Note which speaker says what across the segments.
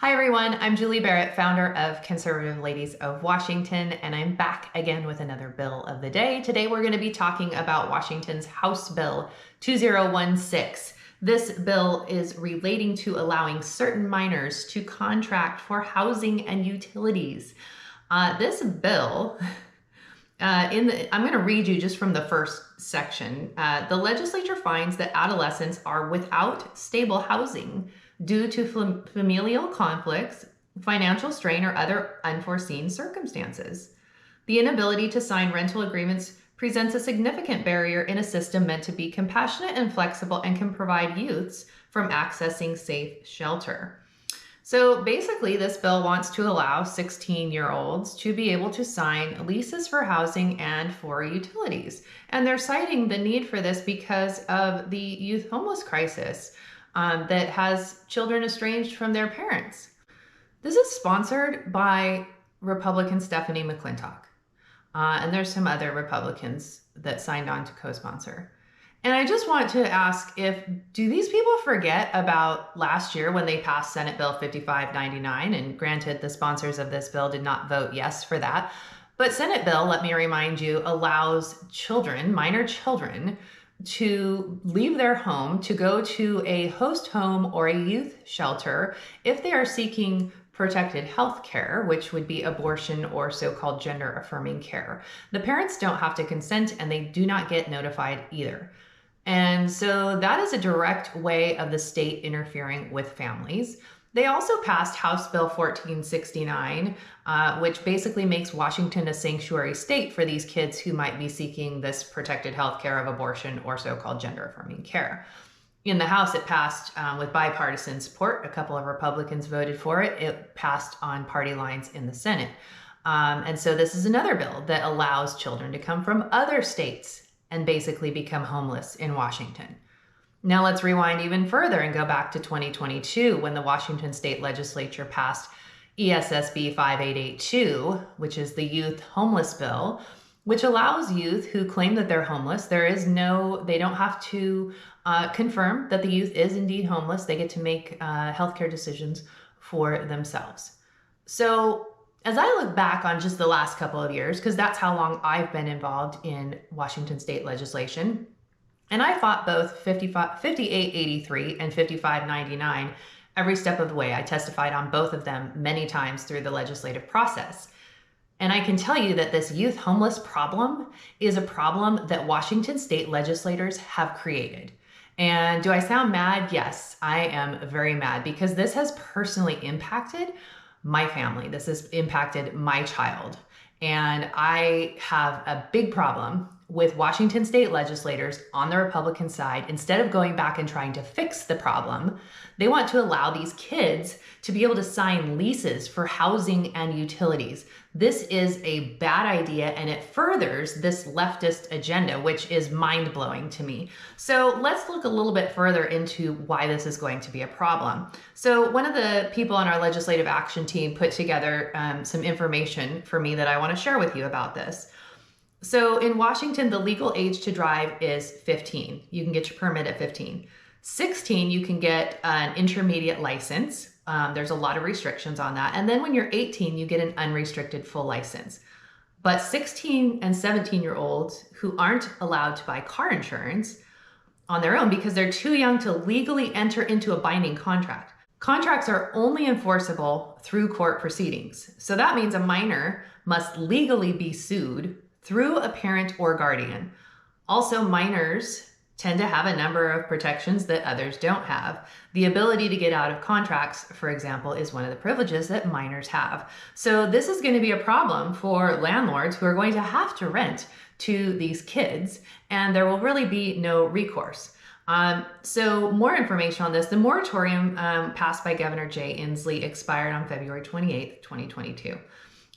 Speaker 1: Hi everyone, I'm Julie Barrett, founder of Conservative Ladies of Washington, and I'm back again with another bill of the day. Today we're going to be talking about Washington's House Bill 2016. This bill is relating to allowing certain minors to contract for housing and utilities. This bill, I'm going to read you just from the first section. The legislature finds that adolescents are without stable housing due to familial conflicts, financial strain, or other unforeseen circumstances. The inability to sign rental agreements presents a significant barrier in a system meant to be compassionate and flexible and can provide youths from accessing safe shelter. So basically, this bill wants to allow 16-year-olds to be able to sign leases for housing and for utilities. And they're citing the need for this because of the youth homeless crisis that has children estranged from their parents. This is sponsored by Republican Stephanie McClintock. And there's some other Republicans that signed on to co-sponsor. And I just want to ask do these people forget about last year when they passed Senate Bill 5599? And granted, the sponsors of this bill did not vote yes for that. But Senate Bill, let me remind you, allows children, minor children, to leave their home to go to a host home or a youth shelter if they are seeking protected health care, which would be abortion or so-called gender affirming care. The parents don't have to consent and they do not get notified either. And so that is a direct way of the state interfering with families. They also passed House Bill 1469, which basically makes Washington a sanctuary state for these kids who might be seeking this protected health care of abortion or so-called gender affirming care. In the House, it passed with bipartisan support. A couple of Republicans voted for it. It passed on party lines in the Senate. And so this is another bill that allows children to come from other states and basically become homeless in Washington. Now let's rewind even further and go back to 2022 when the Washington State Legislature passed ESSB 5882, which is the Youth Homeless Bill, which allows youth who claim that they're homeless. They don't have to confirm that the youth is indeed homeless. They get to make healthcare decisions for themselves. So as I look back on just the last couple of years, because that's how long I've been involved in Washington state legislation, and I fought both 5883 and 5599 every step of the way. I testified on both of them many times through the legislative process. And I can tell you that this youth homeless problem is a problem that Washington state legislators have created. And do I sound mad? Yes, I am very mad because this has personally impacted my family. This has impacted my child. And I have a big problem with Washington state legislators on the Republican side. Instead of going back and trying to fix the problem, they want to allow these kids to be able to sign leases for housing and utilities. This is a bad idea and it furthers this leftist agenda, which is mind-blowing to me. So let's look a little bit further into why this is going to be a problem. So one of the people on our legislative action team put together some information for me that I want to share with you about this. So in Washington, the legal age to drive is 15. You can get your permit at 15. 16, you can get an intermediate license. There's a lot of restrictions on that. And then when you're 18, you get an unrestricted full license. But 16 and 17-year-olds who aren't allowed to buy car insurance on their own because they're too young to legally enter into a binding contract. Contracts are only enforceable through court proceedings. So that means a minor must legally be sued through a parent or guardian. Also, minors tend to have a number of protections that others don't have. The ability to get out of contracts, for example, is one of the privileges that minors have. So this is going to be a problem for landlords who are going to have to rent to these kids, and there will really be no recourse. So more information on this. The moratorium passed by Governor Jay Inslee expired on February 28th, 2022.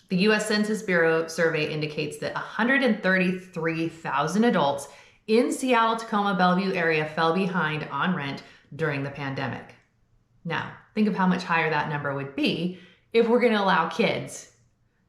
Speaker 1: The U.S. Census Bureau survey indicates that 133,000 adults in Seattle, Tacoma, Bellevue area fell behind on rent during the pandemic. Now, think of how much higher that number would be if we're going to allow kids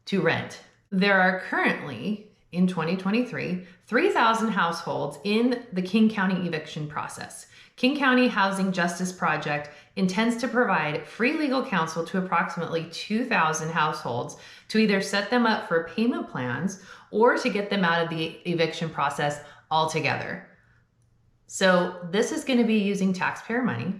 Speaker 1: to rent. There are currently in 2023, 3,000 households in the King County eviction process. King County Housing Justice Project intends to provide free legal counsel to approximately 2,000 households to either set them up for payment plans or to get them out of the eviction process altogether. So this is going to be using taxpayer money.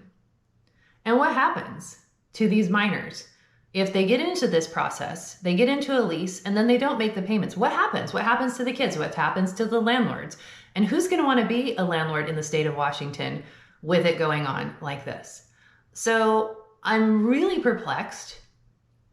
Speaker 1: And what happens to these minors? If they get into this process, they get into a lease and then they don't make the payments, what happens? What happens to the kids? What happens to the landlords? And who's going to want to be a landlord in the state of Washington with it going on like this? So I'm really perplexed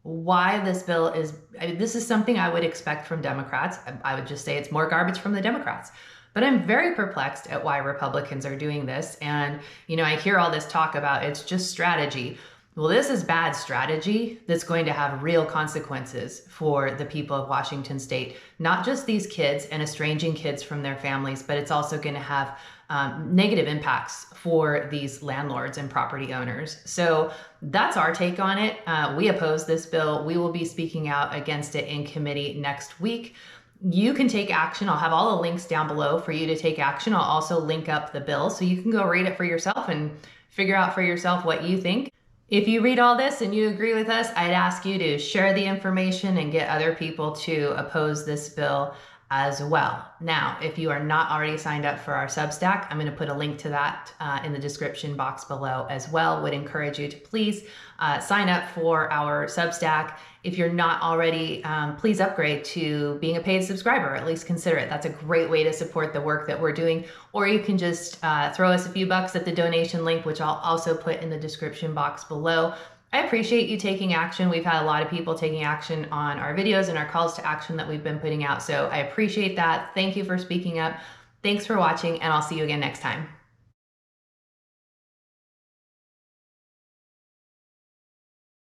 Speaker 1: why this bill is, this is something I would expect from Democrats. I would just say it's more garbage from the Democrats. But I'm very perplexed at why Republicans are doing this. And, I hear all this talk about it's just strategy. Well, this is bad strategy that's going to have real consequences for the people of Washington state, not just these kids and estranging kids from their families, but it's also going to have negative impacts for these landlords and property owners. So that's our take on it. We oppose this bill. We will be speaking out against it in committee next week. You can take action. I'll have all the links down below for you to take action. I'll also link up the bill so you can go read it for yourself and figure out for yourself what you think. If you read all this and you agree with us, I'd ask you to share the information and get other people to oppose this bill as well. Now, if you are not already signed up for our Substack, I'm going to put a link to that in the description box below as well. Would encourage you to please sign up for our Substack. If you're not already, please upgrade to being a paid subscriber, or at least consider it. That's a great way to support the work that we're doing. Or you can just throw us a few bucks at the donation link, which I'll also put in the description box below. I appreciate you taking action. We've had a lot of people taking action on our videos and our calls to action that we've been putting out. So I appreciate that. Thank you for speaking up. Thanks for watching, and I'll see you again next time.